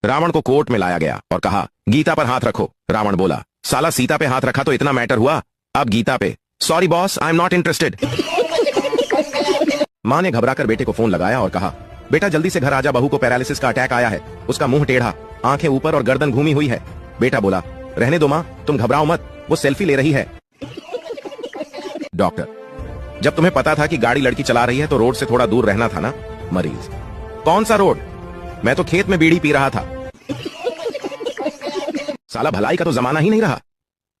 रावण को कोर्ट में लाया गया और कहा, गीता पर हाथ रखो। रावण बोला, साला सीता पे हाथ रखा तो इतना मैटर हुआ, अब गीता पे। Sorry boss, I am not interested. माँ ने घबराकर बेटे को फोन लगाया और कहा, बेटा जल्दी से घर आजा, बहू को पैरालिसिस का अटैक आया है। उसका मुंह टेढ़ा, आंखें ऊपर और गर्दन घूमी हुई है। बेटा बोला, रहने दो माँ, तुम घबराओ मत, वो सेल्फी ले रही है। डॉक्टर, जब तुम्हें पता था कि गाड़ी लड़की चला रही है तो रोड से थोड़ा दूर रहना था ना। मरीज, कौन सा रोड? मैं तो खेत में बीड़ी पी रहा था। साला भलाई का तो जमाना ही नहीं रहा।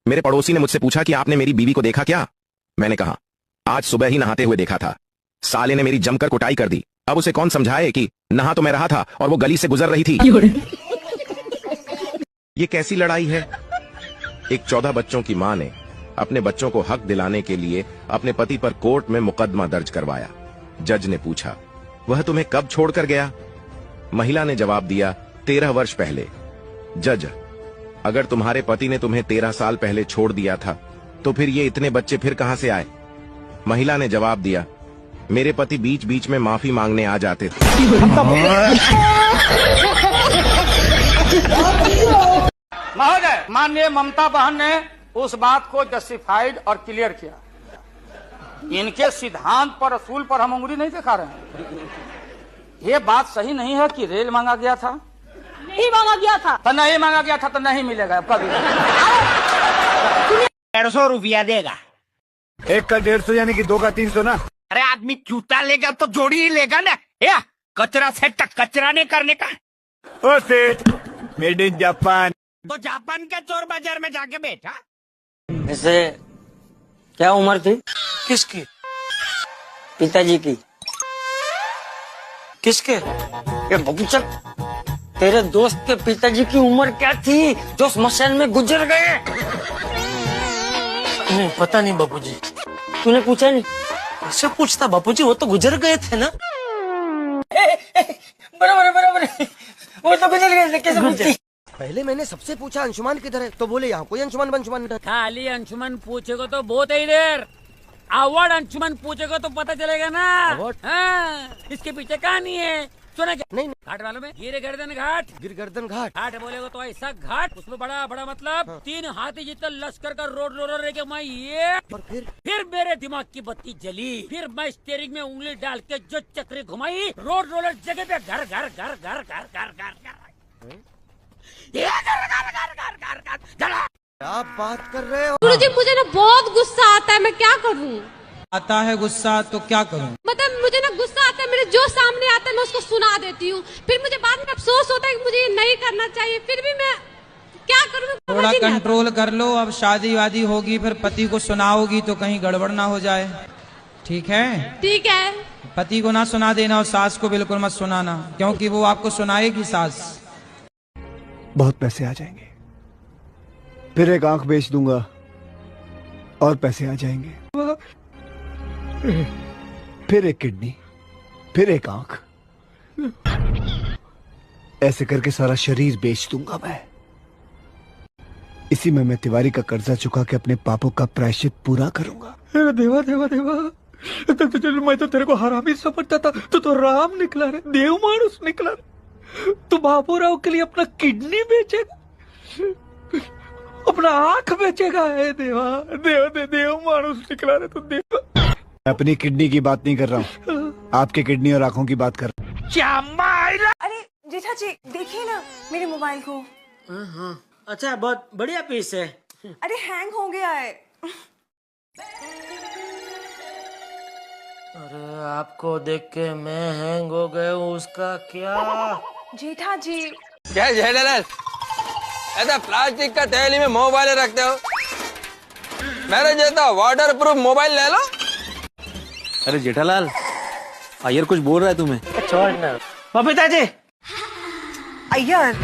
मेरे पड़ोसी ने मुझसे पूछा कि आपने मेरी बीवी को देखा क्या? मैंने कहा, आज सुबह ही नहाते हुए देखा था। साले ने मेरी जमकर कुटाई कर दी। अब उसे कौन समझाए कि नहा तो मैं रहा था और वो गली से गुजर रही थी। ये कैसी लड़ाई है? एक 14 बच्चों की मां ने अपने बच्चों को हक दिलाने के लिए अपने पति पर कोर्ट में मुकदमा दर्ज करवाया। जज ने पूछा, वह तुम्हें कब छोड़कर गया? महिला ने जवाब दिया, 13 वर्ष पहले। जज, अगर तुम्हारे पति ने तुम्हें 13 साल पहले छोड़ दिया था तो फिर ये इतने बच्चे फिर कहां से आए? महिला ने जवाब दिया, मेरे पति बीच बीच में माफी मांगने आ जाते थे। महोदय, माननीय ममता बहन ने उस बात को जस्टिफाइड और क्लियर किया। इनके सिद्धांत पर, असूल पर हम उंगली नहीं दिखा रहे हैं। ये बात सही नहीं है कि रेल मांगा गया था। नहीं मांगा गया था तो नहीं मांगा गया था तो नहीं मिलेगा कभी। 150 रुपया देगा। एक का 150 यानी कि 2 का 300 ना। अरे आदमी जूता लेगा तो जोड़ी ही लेगा ना। या कचरा सेट कचरा नहीं करने का। ओ सेठ, मेड इन जापान। तो जापान के चोर बाजार में जाके बैठा। वैसे क्या उम्र थी? किसकी? पिताजी की। किसके? ये बबूचक, तेरे दोस्त के पिताजी की उम्र क्या थी जो स्मशान में गुजर गए? नहीं पता नहीं बापूजी। तूने पूछा नहीं? कैसे पूछता बापूजी, वो तो गुजर गए थे ना। बराबर वो तो गुजर गए, कैसे पूछती? पहले मैंने सबसे पूछा अंशुमान किधर है, तो बोले यहाँ कोई अंशुमान बंशुमान नहीं। खाली अंशुमन पूछेगा तो बहुत ही देर, अवार्ड अंशुमन पूछेगा तो पता चलेगा ना। हाँ, इसके पीछे कहानी है, सुना क्या? नहीं घाट वालों में गिर गर्दन घाट। गिर गर्दन घाट। घाट बोलेगा तो ऐसा घाट, उसमें बड़ा बड़ा मतलब 3 हाथी जितना लश्कर का रोड रोलर लेके मैं ये। और फिर मेरे दिमाग की बत्ती जली। फिर मैं स्टीयरिंग में उंगली डाल के जो चक्री घुमाई, रोड रोलर जगह पे घर घर घर घर घर घर घर। क्या बात कर रहे हो? गुरुजी, मुझे ना बहुत गुस्सा आता है, मैं क्या करूं? आता है गुस्सा तो क्या करूं? मतलब मुझे ना गुस्सा आता है, मेरे जो सामने आता है मैं उसको सुना देती हूँ। फिर मुझे बाद में अफसोस होता है कि मुझे ये नहीं करना चाहिए, फिर भी मैं क्या करूं? थोड़ा कंट्रोल कर लो। अब शादी वादी होगी, फिर पति को सुनाओगी तो कहीं गड़बड़ ना हो जाए। ठीक है? ठीक है। पति को ना सुना देना और सास को बिल्कुल मत सुनाना, क्योंकि वो आपको सुनाएगी सास। बहुत पैसे आ जाएंगे, फिर एक आंख बेच दूंगा और पैसे आ जाएंगे, फिर एक किडनी, फिर एक आंख, ऐसे करके सारा शरीर बेच दूंगा मैं। इसी में मैं तिवारी का कर्जा चुका के अपने पापों का प्रायश्चित पूरा करूंगा। अरे देवा देवा देवा, मैं तो तेरे को हरामी समझता था, तो राम निकला रे, देव मानुस निकला रे। तू बाबूराव के लिए अपना किडनी बेचेगा, अपना आंख बेचेगा? है देवा, देव मानुस निकला रे तू। देव, मैं अपनी किडनी की बात नहीं कर रहा हूँ, आपके किडनी और आंखों की बात कर रहा हूँ। अरे जेठा जी, देखिए ना मेरे मोबाइल को। हाँ, अच्छा, बहुत बढ़िया पीस है। अरे हैंग हो गया है। अरे आपको देख के मैं हैंग हो गया हूँ, उसका क्या? जेठा जी, क्या जेठालाल, ऐसा प्लास्टिक का थैली में मोबाइल रखते हो? मेरे जैसा वाटर प्रूफ मोबाइल ले लो। अरे जेठालाल, अय्यर कुछ बोल रहा है तुम्हें। छोड़ ना। पिताजी, अय्यर